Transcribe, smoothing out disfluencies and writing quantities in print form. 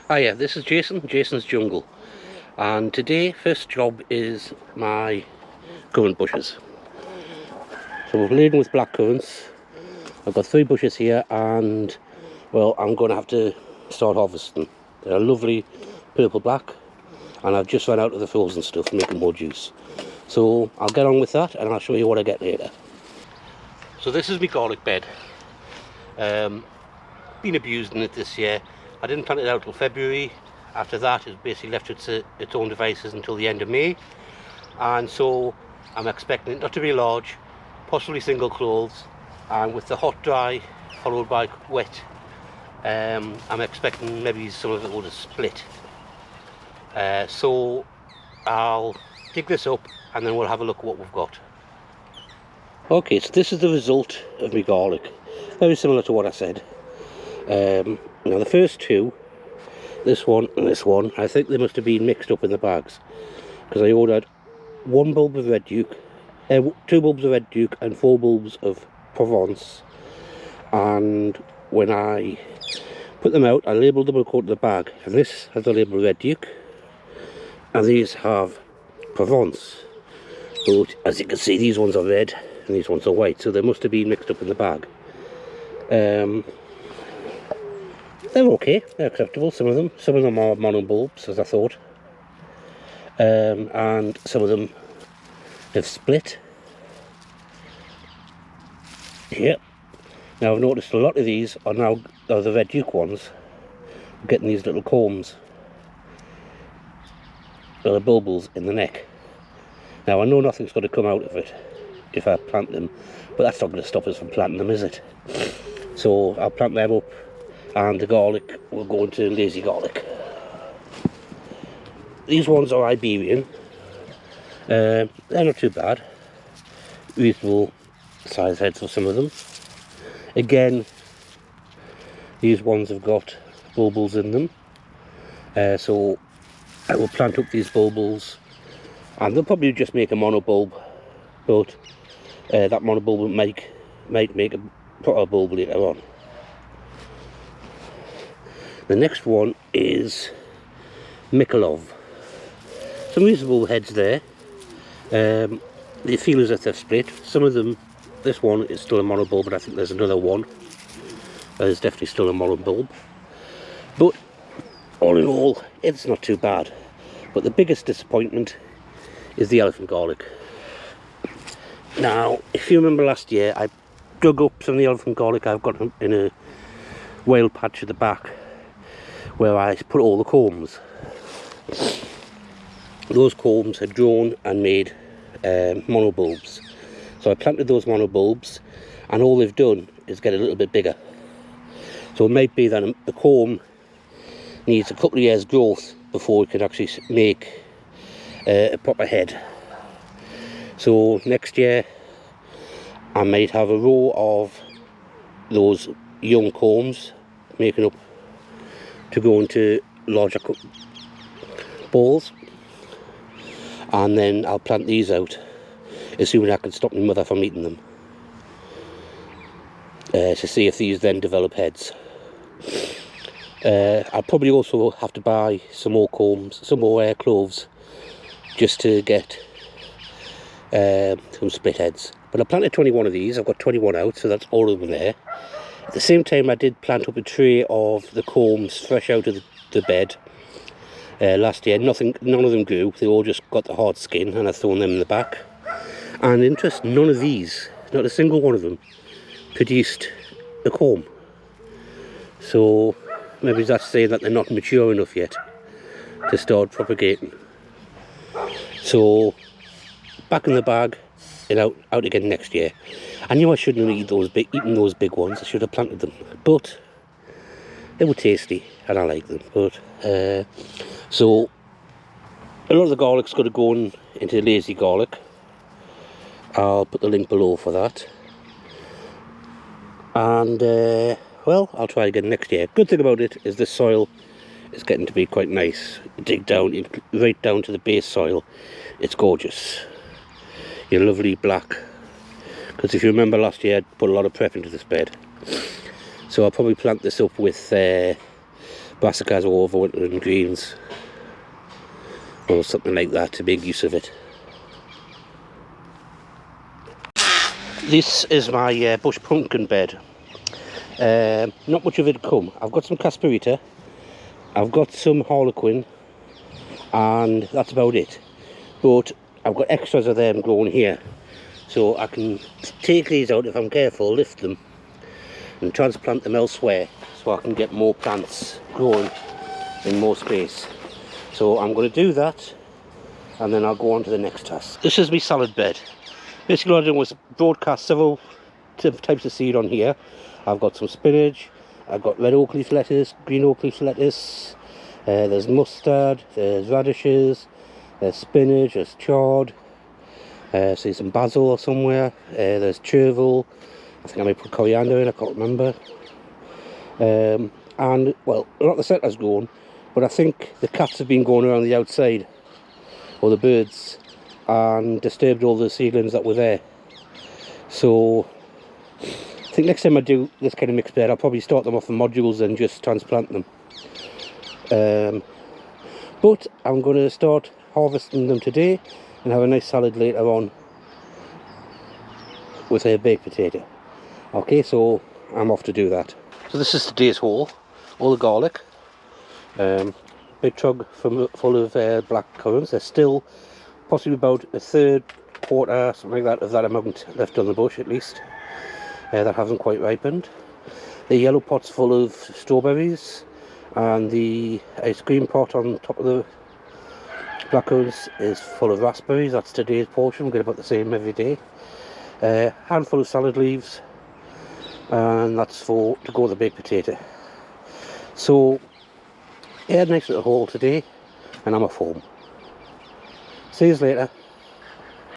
Ah yeah, this is Jason's Jungle, and today first job is my currant bushes. So we're laden with black currants. I've got 3 bushes here, and well, I'm going to have to start harvesting. They're lovely purple black, and I've just run out of the frozen stuff making more juice. So I'll get on with that and I'll show you what I get later. So this is my garlic bed. Been abused in it this year. I didn't plant it out till February. After that, it basically left its own devices until the end of May, and so I'm expecting it not to be large, possibly single clothes, and with the hot dry followed by wet, I'm expecting maybe some of it would have split. So I'll dig this up and then we'll have a look at what we've got. Okay, so this is the result of my garlic. Very similar to what I said. Now the first two, this one and this one, I think they must have been mixed up in the bags, because I ordered 1 bulb of red duke, 2 bulbs of red duke and 4 bulbs of Provence, and when I put them out I labelled them according to the bag, and this has the label red duke and these have Provence, but as you can see these ones are red and these ones are white, so they must have been mixed up in the bag. They're okay, they're acceptable, some of them are mono bulbs as I thought, and some of them have split. Yep. Now I've noticed a lot of these are now the red duke ones are getting these little combs, little bulbils in the neck. Now I know nothing's going to come out of it if I plant them, but that's not going to stop us from planting them, is it? So I'll plant them up, and the garlic will go into lazy garlic. These ones are Iberian. They're not too bad. Reasonable size heads for some of them. Again, these ones have got bulbils in them. So I will plant up these bulbils, and they'll probably just make a monobulb, but that monobulb might make a proper bulb later on. The next one is Mikolov. Some reasonable heads there. They feel as if they're split. Some of them, this one is still a monobulb, but I think there's another one. There's definitely still a monobulb. But all in all, it's not too bad. But the biggest disappointment is the elephant garlic. Now, if you remember last year, I dug up some of the elephant garlic I've got in a wild patch at the back, where I put all the combs. Those combs had grown and made monobulbs. So I planted those monobulbs, and all they've done is get a little bit bigger. So it might be that the comb needs a couple of years growth before it can actually make a proper head. So next year I might have a row of those young combs making up to go into larger balls, and then I'll plant these out assuming I can stop my mother from eating them, to see if these then develop heads. I'll probably also have to buy some more combs, some more cloves, just to get some split heads. But I planted 21 of these. I've got 21 out, so that's all of them there. At the same time, I did plant up a tray of the combs fresh out of the bed last year. None of them grew. They all just got the hard skin, and I've thrown them in the back. And interesting, none of these, not a single one of them, produced a comb. So maybe that's saying that they're not mature enough yet to start propagating. So back in the bag and out again next year. I knew I shouldn't have eaten those big ones. I should have planted them, but they were tasty and I like them. But so a lot of the garlic's got to go into lazy garlic. I'll put the link below for that. And well, I'll try again next year. Good thing about it is the soil is getting to be quite nice. You dig down, right down to the base soil. It's gorgeous. Your lovely black. Because if you remember last year, I put a lot of prep into this bed. So I'll probably plant this up with brassicas or overwintering greens or something like that to make use of it. This is my bush pumpkin bed. Not much of it come. I've got some casperita, I've got some harlequin, and that's about it. But I've got extras of them growing here, so I can take these out if I'm careful, lift them and transplant them elsewhere, so I can get more plants growing in more space. So I'm going to do that, and then I'll go on to the next task. This is my salad bed. Basically what I did was broadcast several types of seed on here. I've got some spinach, I've got red oak leaf lettuce, green oak leaf lettuce, there's mustard, there's radishes, there's spinach, there's chard, see some basil somewhere, there's chervil, I think I might put coriander in, I can't remember. And well, a lot of the centre's grown, but I think the cats have been going around the outside, or the birds, and disturbed all the seedlings that were there. So I think next time I do this kind of mixed bed, I'll probably start them off in modules and just transplant them. But I'm going to start harvesting them today and have a nice salad later on with a baked potato. Okay, so I'm off to do that. So this is today's haul. All the garlic, big trug full of black currants. There's still possibly about a third, quarter, something like that, of that amount left on the bush at least, that haven't quite ripened. The yellow pot's full of strawberries, and the ice cream pot on top of the black currants is full of raspberries. That's today's portion. We get about the same every day. Handful of salad leaves, and that's to go with the baked potato. So yeah, nice little haul today, and I'm off home. See you later.